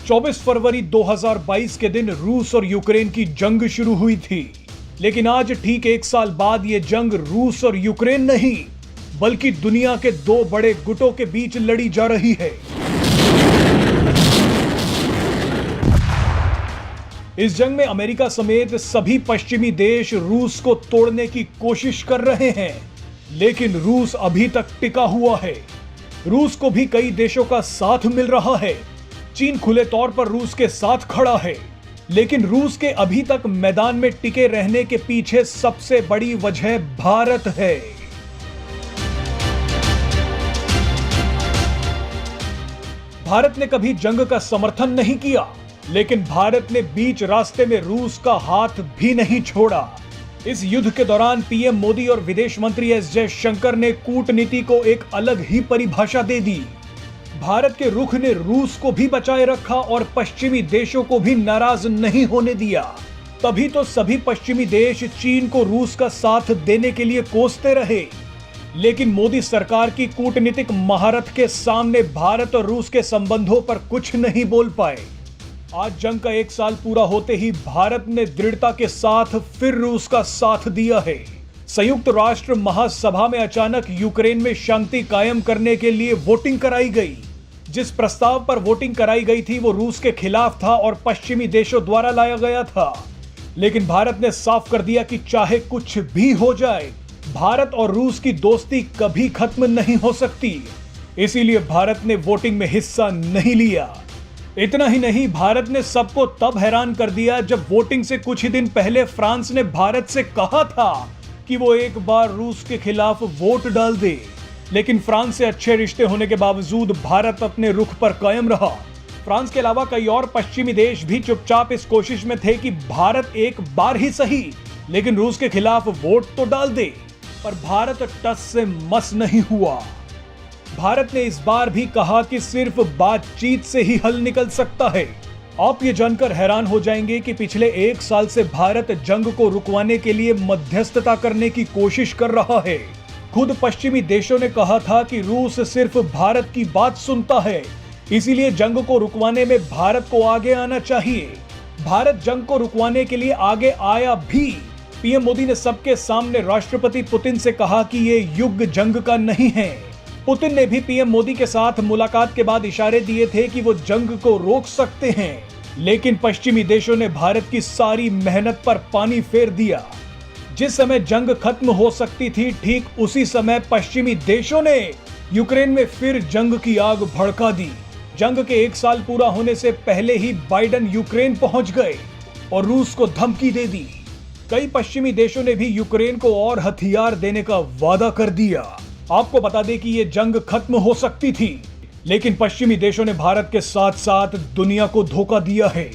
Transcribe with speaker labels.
Speaker 1: 24 फरवरी 2022 के दिन रूस और यूक्रेन की जंग शुरू हुई थी। लेकिन आज ठीक 1 साल बाद यह जंग रूस और यूक्रेन नहीं बल्कि दुनिया के दो बड़े गुटों के बीच लड़ी जा रही है। इस जंग में अमेरिका समेत सभी पश्चिमी देश रूस को तोड़ने की कोशिश कर रहे हैं, लेकिन रूस अभी तक टिका हुआ है। रूस को भी कई देशों का साथ मिल रहा है। चीन खुले तौर पर रूस के साथ खड़ा है, लेकिन रूस के अभी तक मैदान में टिके रहने के पीछे सबसे बड़ी वजह भारत है। भारत ने कभी जंग का समर्थन नहीं किया, लेकिन भारत ने बीच रास्ते में रूस का हाथ भी नहीं छोड़ा। इस युद्ध के दौरान पीएम मोदी और विदेश मंत्री एस जयशंकर ने कूटनीति को एक अलग ही परिभाषा दे दी। भारत के रुख ने रूस को भी बचाए रखा और पश्चिमी देशों को भी नाराज नहीं होने दिया। तभी तो सभी पश्चिमी देश चीन को रूस का साथ देने के लिए कोसते रहे, लेकिन मोदी सरकार की कूटनीतिक महारत के सामने भारत और रूस के संबंधों पर कुछ नहीं बोल पाए। आज जंग का 1 साल पूरा होते ही भारत ने दृढ़ता के साथ फिर रूस का साथ दिया है। संयुक्त राष्ट्र महासभा में अचानक यूक्रेन में शांति कायम करने के लिए वोटिंग कराई गई। जिस प्रस्ताव पर वोटिंग कराई गई थी वो रूस के खिलाफ था और पश्चिमी देशों द्वारा लाया गया था। लेकिन भारत ने साफ कर दिया कि चाहे कुछ भी हो जाए, भारत और रूस की दोस्ती कभी खत्म नहीं हो सकती। इसीलिए भारत ने वोटिंग में हिस्सा नहीं लिया। इतना ही नहीं, भारत ने सबको तब हैरान कर दिया जब वोटिंग से कुछ ही दिन पहले फ्रांस ने भारत से कहा था कि वो एक बार रूस के खिलाफ वोट डाल दे। लेकिन फ्रांस से अच्छे रिश्ते होने के बावजूद भारत अपने रुख पर कायम रहा। फ्रांस के अलावा कई और पश्चिमी देश भी चुपचाप इस कोशिश में थे कि भारत एक बार ही सही लेकिन रूस के खिलाफ वोट तो डाल दे, पर भारत टस से मस नहीं हुआ। भारत ने इस बार भी कहा कि सिर्फ बातचीत से ही हल निकल सकता है। आप ये जानकर हैरान हो जाएंगे कि पिछले 1 साल से भारत जंग को रुकवाने के लिए मध्यस्थता करने की कोशिश कर रहा है। खुद पश्चिमी देशों ने कहा था कि रूस सिर्फ भारत की बात सुनता है, इसीलिए जंग को रुकवाने में भारत को आगे आना चाहिए। भारत जंग को रुकवाने के लिए आगे आया भी। पीएम मोदी ने सबके सामने राष्ट्रपति पुतिन से कहा कि ये युग जंग का नहीं है। पुतिन ने भी पीएम मोदी के साथ मुलाकात के बाद इशारे दिए थे कि वो जंग को रोक सकते हैं, लेकिन पश्चिमी देशों ने भारत की सारी मेहनत पर पानी फेर दिया। जिस समय जंग खत्म हो सकती थी, ठीक उसी समय पश्चिमी देशों ने यूक्रेन में फिर जंग की आग भड़का दी। जंग के 1 साल पूरा होने से पहले ही बाइडेन यूक्रेन पहुंच गए और रूस को धमकी दे दी। कई पश्चिमी देशों ने भी यूक्रेन को और हथियार देने का वादा कर दिया। आपको बता दें कि ये जंग खत्म हो सकती थी, लेकिन पश्चिमी देशों ने भारत के साथ साथ दुनिया को धोखा दिया है।